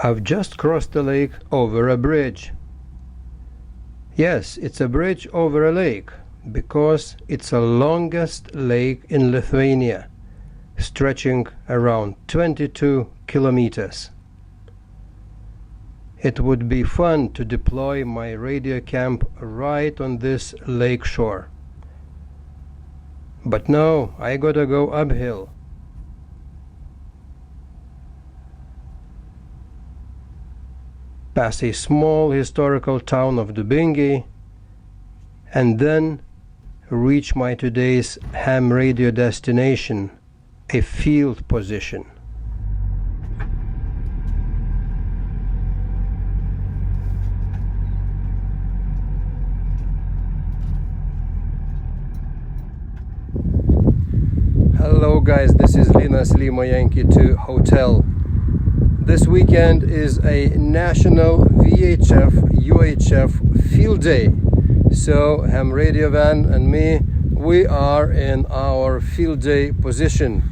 I've just crossed the lake over a bridge. Yes, it's a bridge over a lake because it's the longest lake in Lithuania, stretching around 22 kilometers. It would be fun to deploy my radio camp right on this lake shore. But no, I gotta go uphill. Past a small historical town of Dubingiai, and then reach my today's ham radio destination, a field position. Hello guys, this is Linas Lima Yankee 2 Hotel. This weekend is a national VHF UHF Field Day. So ham radio van and me, we are in our field day position,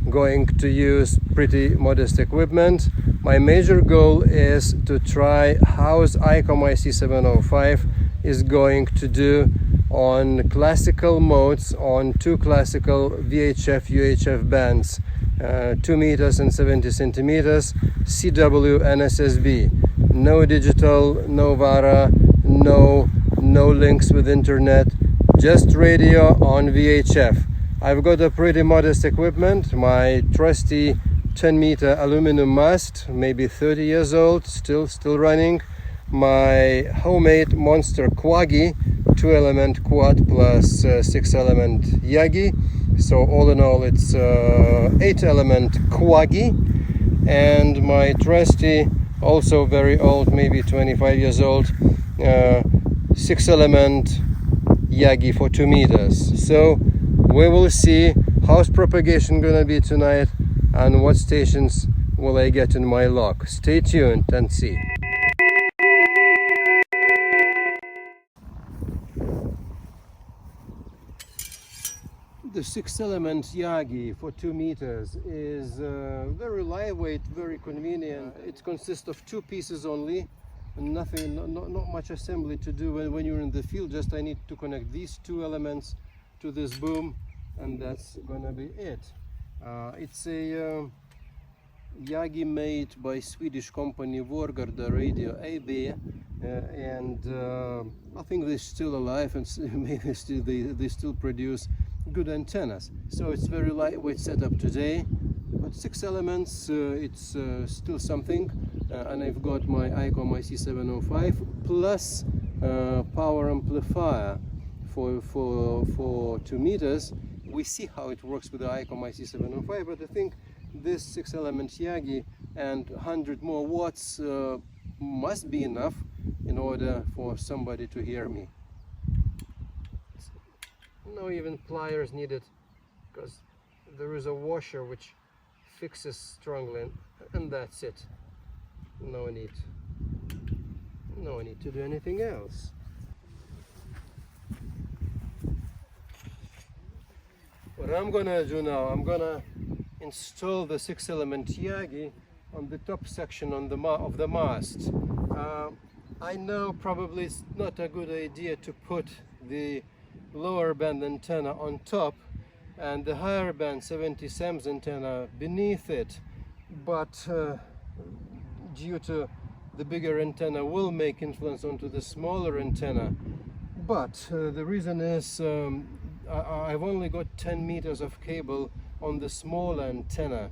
going to use pretty modest equipment. My major goal is to try how Icom IC-705 is going to do on classical modes on two classical VHF UHF bands, 2 meters and 70 centimeters, CW and SSB. No digital, no VARA, no links with internet, just radio on VHF. I've got a pretty modest equipment, my trusty 10-meter aluminum mast, maybe 30 years old, still running, my homemade Monster Quaggy 2-element quad plus 6-element Yagi. So all in all it's 8-element Quaggy, and my trusty, also very old, maybe 25 years old, 6-element Yagi for 2 meters. So we will see how's propagation gonna be tonight and what stations will I get in my log. Stay tuned and see. The 6-element Yagi for 2 meters is very lightweight, very convenient. It consists of 2 pieces only, nothing, not much assembly to do when you're in the field. Just I need to connect these 2 elements to this boom, and that's gonna be it. It's a Yagi made by Swedish company Vorgarda Radio AB, and I think they're still alive, and maybe they still produce good antennas. So it's very lightweight setup today, but 6 elements, it's still something. And I've got my Icom IC-705 plus power amplifier for 2 meters. We see how it works with the Icom IC-705, but I think this 6-element Yagi and 100 more watts must be enough in order for somebody to hear me. No even pliers needed, because there is a washer which fixes strongly, and that's it. No need to do anything else. What I'm gonna do now, I'm gonna install the 6-element Yagi on the top section of the mast. I know probably it's not a good idea to put the lower band antenna on top and the higher band 70 SEMS antenna beneath it, but due to the bigger antenna will make influence onto the smaller antenna. But the reason is I've only got 10 meters of cable on the small antenna,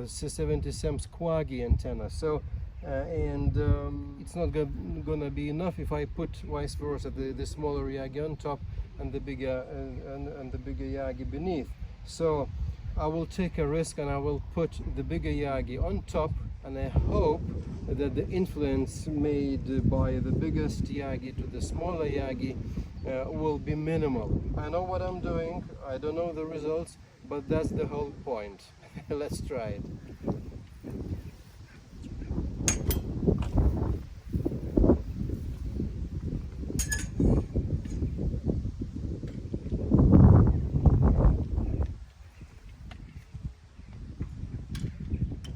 70 SEMS Quaggy antenna, so it's not gonna be enough if I put vice versa the smaller Yagi on top and the bigger Yagi beneath. So I will take a risk and I will put the bigger Yagi on top, and I hope that the influence made by the biggest Yagi to the smaller Yagi will be minimal. I know what I'm doing, I don't know the results, but that's the whole point. Let's try it.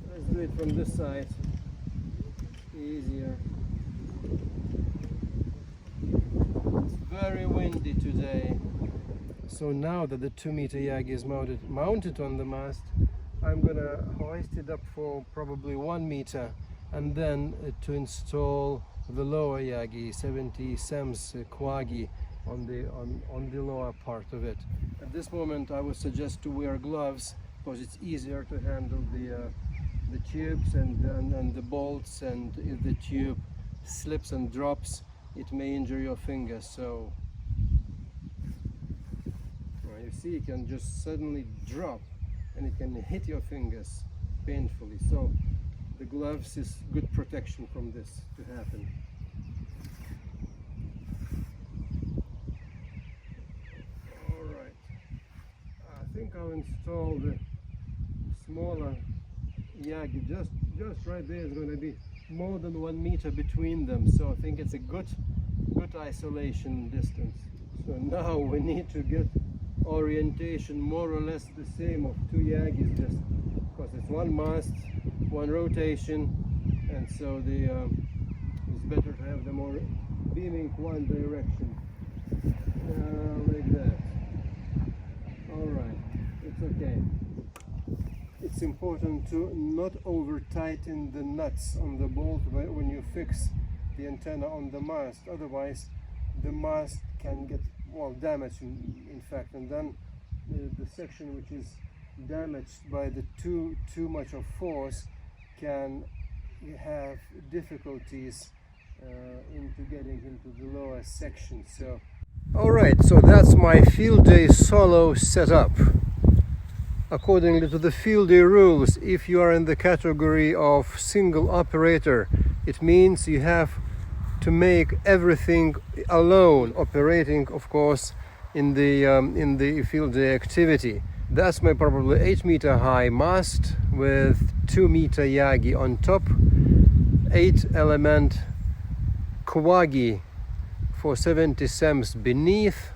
Let's do it from this side. easier. It's very windy today. So now that the 2-meter Yagi is mounted on the mast, I'm gonna hoist it up for probably 1 meter, and then to install the lower Yagi, 70 SEMS Quagi, on the lower part of it. At this moment I would suggest to wear gloves, because it's easier to handle the tubes and the bolts, and if the tube slips and drops, it may injure your fingers. So you see, it can just suddenly drop and it can hit your fingers painfully. So the gloves is good protection from this to happen. Alright, I think I'll install the smaller Yagi. Just right there is going to be more than 1 meter between them, so I think it's a good isolation distance. So now we need to get orientation more or less the same of 2 Yagis, just because it's 1 mast, 1 rotation, and so it's better to have them all beaming one direction, like that. Alright, it's okay. It's important to not over tighten the nuts on the bolt when you fix the antenna on the mast, otherwise the mast can get damaged in fact, and then the section which is damaged by the too much of force can have difficulties into getting into the lower section. So alright, so that's my field day solo setup. According to the field day rules, if you are in the category of single operator, it means you have to make everything alone, operating of course in the field day activity. That's my probably 8-meter high mast with 2-meter Yagi on top, 8-element Quagi for 70 SEMS beneath,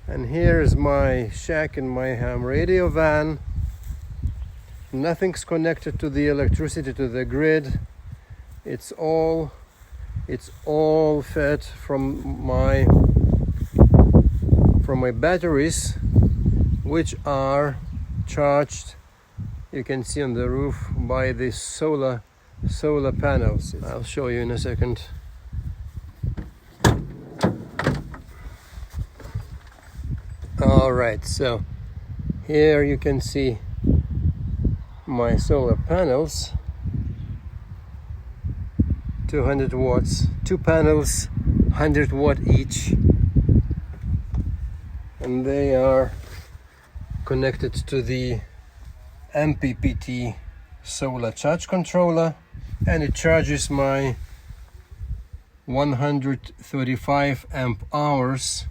and here's my shack and my ham radio van. Nothing's connected to the electricity, to the grid. It's all fed from my batteries, which are charged, you can see on the roof, by the solar panels. I'll show you in a second. Alright, so here you can see my solar panels, 200 watts, 2 panels, 100 watt each, and they are connected to the MPPT solar charge controller, and it charges my 135 amp hours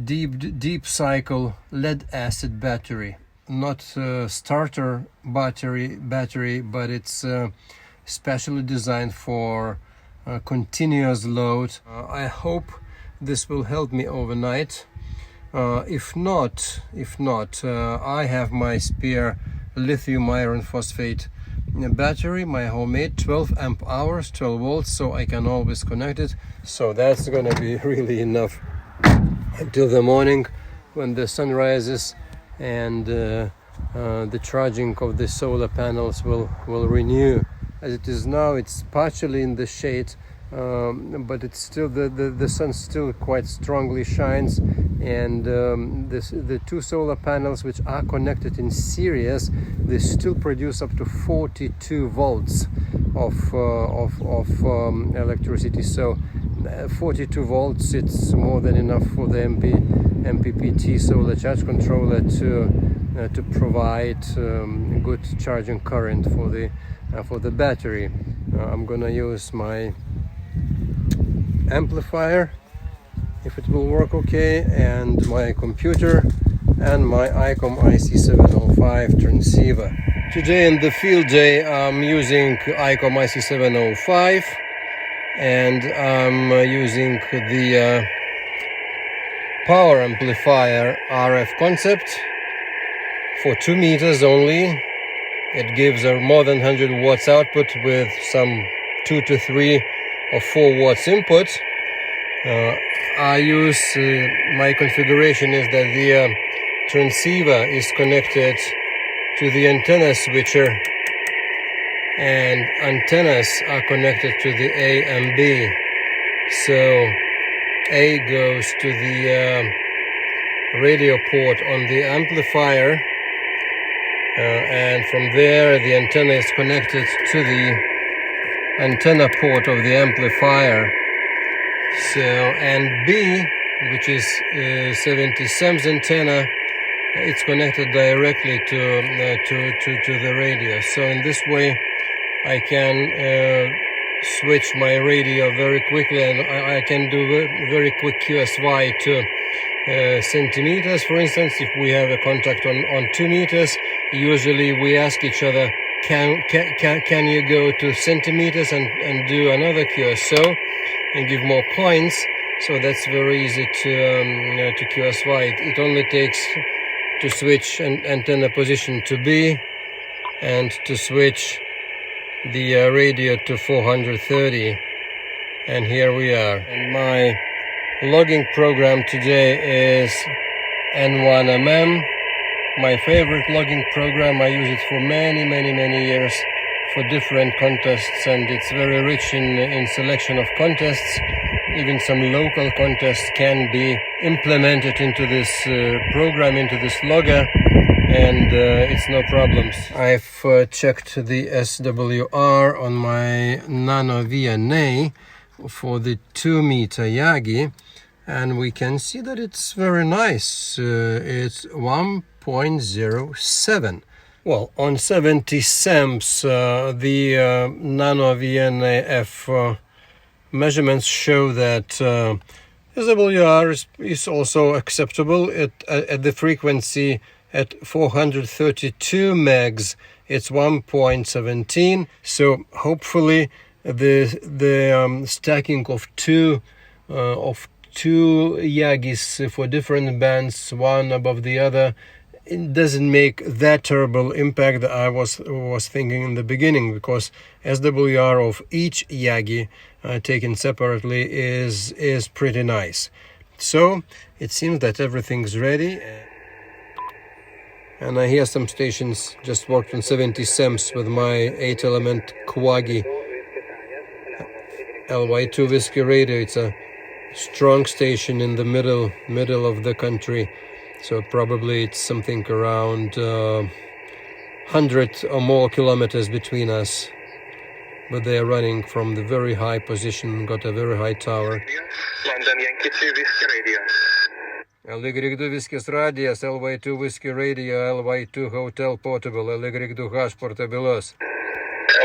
deep cycle lead acid battery. Not starter battery, but it's specially designed for continuous load. I hope this will help me overnight. If not, I have my spare lithium iron phosphate battery, my homemade, 12 amp hours, 12 volts, so I can always connect it. So that's gonna be really enough until the morning when the sun rises, and the charging of the solar panels will renew. As it is now, it's partially in the shade, but it's still the sun still quite strongly shines, and the 2 solar panels which are connected in series, they still produce up to 42 volts of electricity. So 42 volts, it's more than enough for the MPPT solar charge controller to provide good charging current for the battery. I'm gonna use my amplifier, if it will work okay, and my computer and my Icom IC-705 transceiver. Today in the field day I'm using Icom IC-705, and I'm using the power amplifier RF concept for 2 meters only. It gives a more than 100 watts output with some 2 to 3 or 4 watts input. I use my configuration is that the transceiver is connected to the antenna switcher, and antennas are connected to the A and B. So A goes to the radio port on the amplifier, and from there the antenna is connected to the antenna port of the amplifier. So, and B, which is 70 SEMS antenna, it's connected directly to the radio. So in this way I can switch my radio very quickly, and I can do very quick QSY to centimeters. For instance, if we have a contact on 2 meters, usually we ask each other, can you go to centimeters and do another QSO and give more points? So that's very easy to QSY. It only takes to switch an antenna position to B and to switch the radio to 430, and here we are. And my logging program today is N1MM, my favorite logging program. I use it for many years for different contests, and it's very rich in selection of contests. Even some local contests can be implemented into this program, into this logger, and it's no problems. I've checked the SWR on my Nano VNA for the 2 meter Yagi, and we can see that it's very nice. It's 1.07. Well, on 70 SEMS, the Nano VNA-F measurements show that SWR is also acceptable at the frequency at 432 megs. It's 1.17. So hopefully the stacking of two Yagis for different bands, one above the other, it doesn't make that terrible impact that I was thinking in the beginning, because SWR of each Yagi taken separately is pretty nice. So it seems that everything's ready. And I hear some stations just worked on 70 SEMS with my 8-element Quaggy LY2 Whiskey radio. It's a strong station in the middle of the country. So probably it's something around 100 or more kilometers between us. But they are running from the very high position, got a very high tower. London Yankee 2 Whiskey Radio. LY2 Whiskey Radijas, LY2 Whiskey Radio, LY2 Hotel Portable, LY2H Portabilus.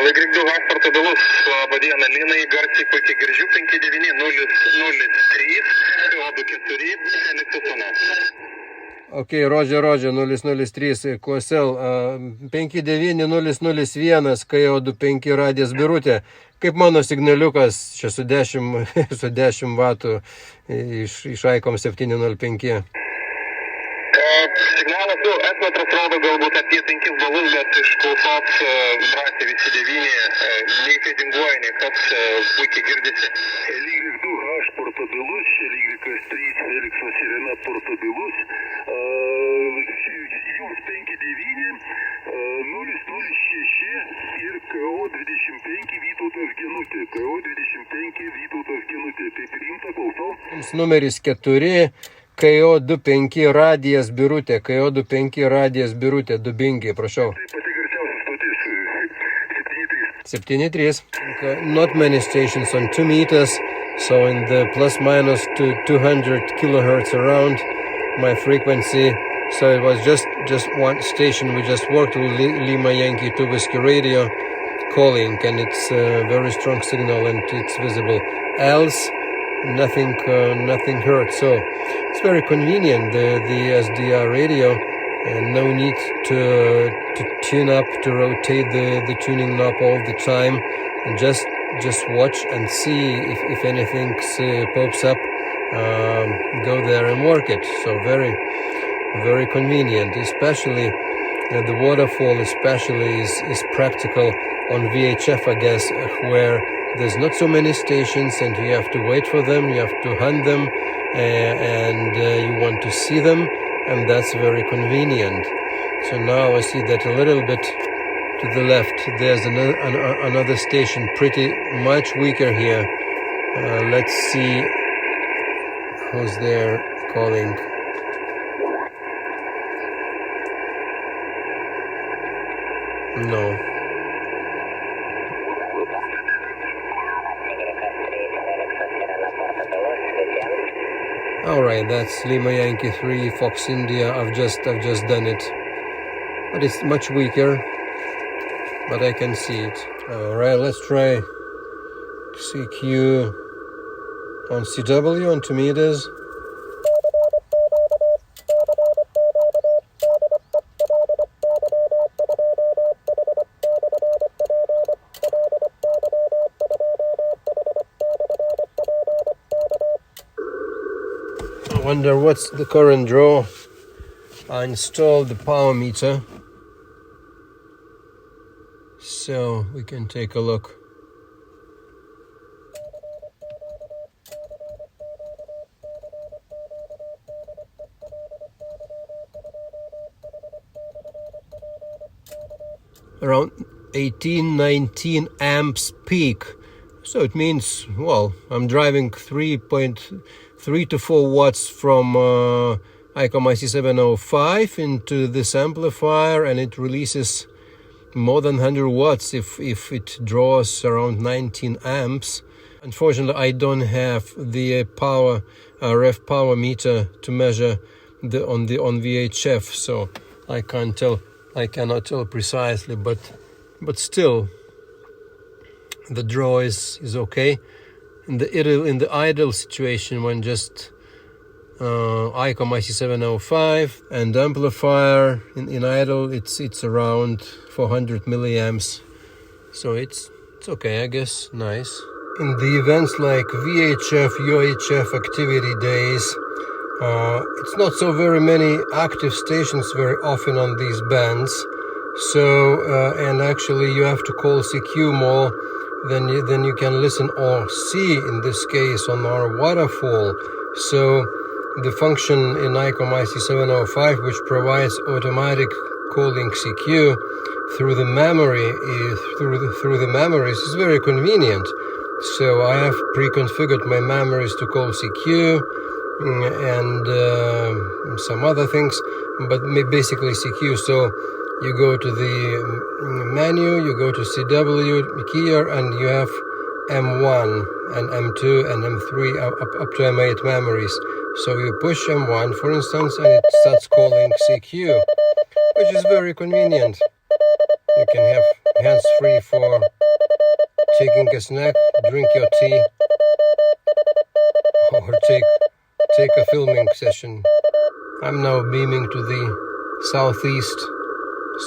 LY2H Portabilus, laba diena, Linai, garsiai puikiai girdžiu, 59003, PO24, Elektrosona. Ok, Roger, 003, QSL, 59001, KO25 radijas Birutė. Kaip mano signaliukas, čia su 10 vatų iš Icom 705. Signalas jau S-metras rodo galbūt apie 5 balus, bet iš klausos drąsiai visi 9, nei fedinguoja, nei kas puikiai girdisi. LY2H portabilus, LY3 Elixo Sirena portabilus, jums 59-006 ir KO25 Vytautas Genutė. KO25 Vytautas Genutė. Tai priimta, klausau. Numeris 4. KO25 radijas Birutė, KO25 radijas Birutė, Dubingiai, prašau. Tai pati garsiausia stotis, 7.3. Not many stations on 2 meters, so in the plus minus to 200 kilohertz around my frequency. So it was just one station. We just worked with Lima Yankee 2 Whiskey Radio calling, and it's a very strong signal and it's visible. Else, nothing heard. So it's very convenient, the SDR radio, and no need to tune up, to rotate the tuning knob all the time, and just watch and see if anything pops up, go there and work it. So very convenient, especially the waterfall especially is practical on VHF, I guess, where there's not so many stations and you have to wait for them, you have to hunt them, and you want to see them, and that's very convenient. So now I see that a little bit to the left there's another station, pretty much weaker here. Let's see who's there calling. No. All right, that's Lima Yankee 3 Fox India. I've just done it, but it's much weaker, but I can see it. All right, let's try CQ on CW on 2 meters. I wonder what's the current draw. I installed the power meter, so we can take a look. Around 18-19 amps peak. So it means, well, I'm driving 3.3 to 4 watts from Icom IC-705 into this amplifier, and it releases more than 100 watts if it draws around 19 amps. Unfortunately, I don't have the power ref power meter to measure on VHF, so I cannot tell precisely, but still the draw is okay. In the idle situation, when just Icom IC-705 and amplifier in idle, it's around 400 milliamps, so it's okay, I guess. Nice. In the events like VHF, UHF activity days, it's not so very many active stations very often on these bands, so and actually you have to call CQ more than you can listen or see, in this case on our waterfall. So the function in Icom IC-705, which provides automatic calling CQ through the memory, through the memories, is very convenient. So I have pre-configured my memories to call CQ and some other things, but basically CQ. So you go to the menu, you go to CW keyer, and you have M1 and M2 and M3 up to M8 memories. So you push M1, for instance, and it starts calling CQ, which is very convenient. You can have hands-free for taking a snack, drink your tea, or take a filming session. I'm now beaming to the southeast,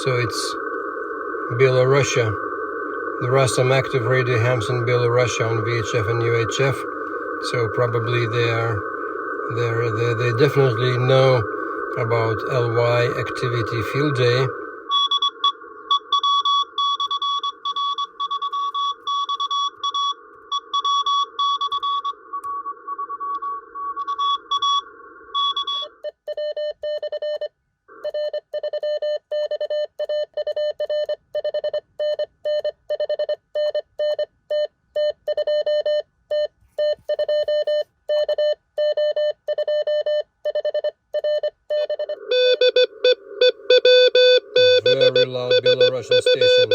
so it's Belarusia. There are some active radio hams in Belarusia on VHF and UHF, so probably they definitely know about LY activity field day. Very loud Belarusian station.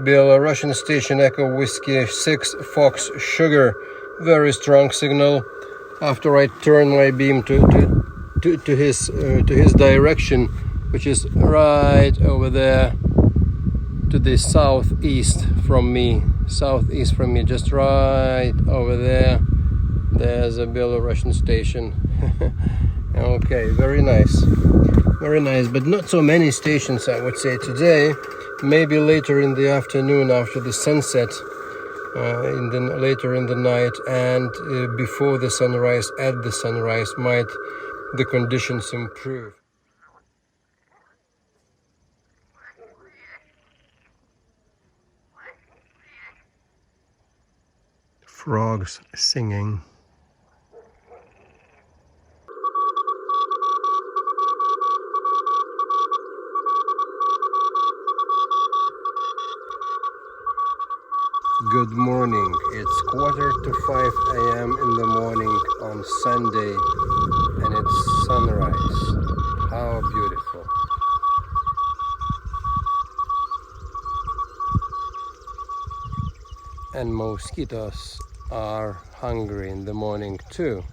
Belarusian station, Echo Whiskey 6 Fox Sugar. Very strong signal. After I turn my beam to his direction, which is right over there to the southeast from me, just right over there. There's a Belarusian station. Okay, very nice, but not so many stations, I would say, today. Maybe later in the afternoon, after the sunset, later in the night, and before the sunrise, at the sunrise, might the conditions improve. Frogs singing. Good morning. It's 4:45 a.m. in the morning on Sunday, and it's sunrise. How beautiful. And mosquitoes are hungry in the morning too.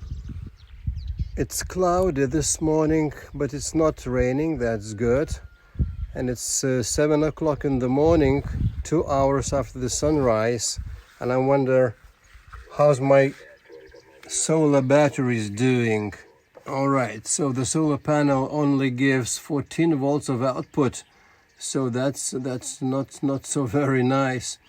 It's cloudy this morning, but it's not raining. That's good. And it's 7 o'clock in the morning, 2 hours after the sunrise, and I wonder how's my solar batteries doing. All right, so the solar panel only gives 14 volts of output, so that's not so very nice.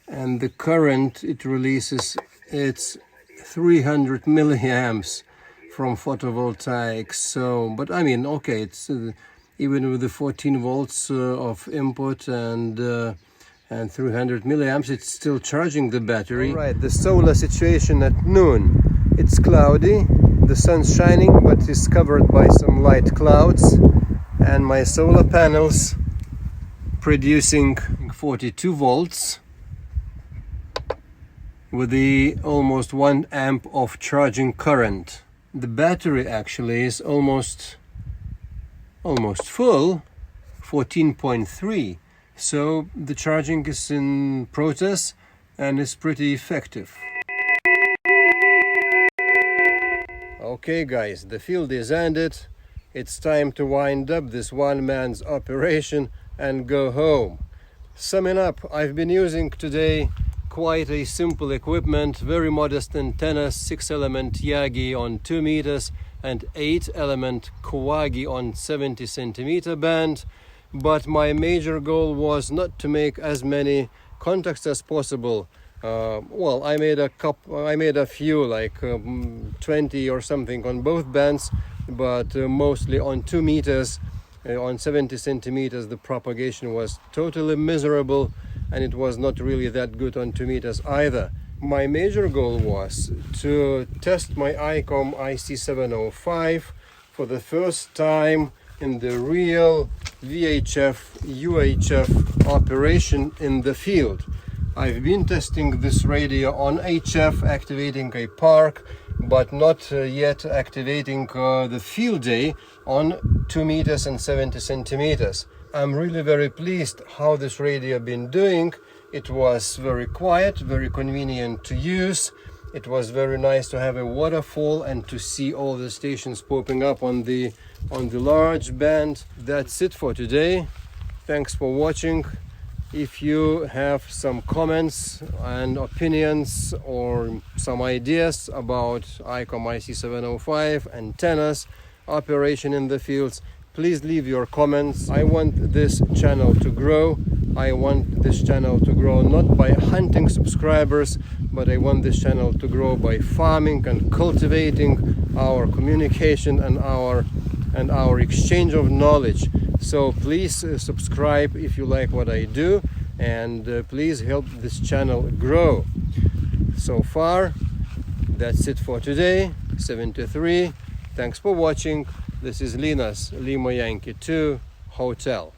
And the current it releases, it's 300 milliamps from photovoltaics. So, but I mean, okay, it's even with the 14 volts of input and 300 milliamps, it's still charging the battery. All right, the solar situation at noon. It's cloudy, the sun's shining, but it's covered by some light clouds, and my solar panels producing 42 volts with the almost 1 amp of charging current. The battery actually is almost full, 14.3, so the charging is in process and is pretty effective. Okay guys, the field is ended. It's time to wind up this one man's operation and go home. Summing up, I've been using today quite a simple equipment, very modest antennas, 6-element Yagi on 2 meters and 8-element Kawagi on 70 centimeter band, but my major goal was not to make as many contacts as possible. Well, I made a few, like 20 or something on both bands, but mostly on 2 meters. On 70 centimeters the propagation was totally miserable, and it was not really that good on 2 meters either. My major goal was to test my Icom IC-705 for the first time in the real VHF, UHF operation in the field. I've been testing this radio on HF, activating a park, but not yet activating the field day on 2 meters and 70 centimeters. I'm really very pleased how this radio been doing. It was very quiet, very convenient to use. It was very nice to have a waterfall and to see all the stations popping up on the large band. That's it for today. Thanks for watching. If you have some comments and opinions or some ideas about Icom IC-705 antennas, operation in the fields, please leave your comments. I want this channel to grow. I want this channel to grow not by hunting subscribers, but I want this channel to grow by farming and cultivating our communication and our exchange of knowledge. So please subscribe if you like what I do, and please help this channel grow. So far, that's it for today, 73. Thanks for watching. This is Linas, Lima Yankee 2 Hotel.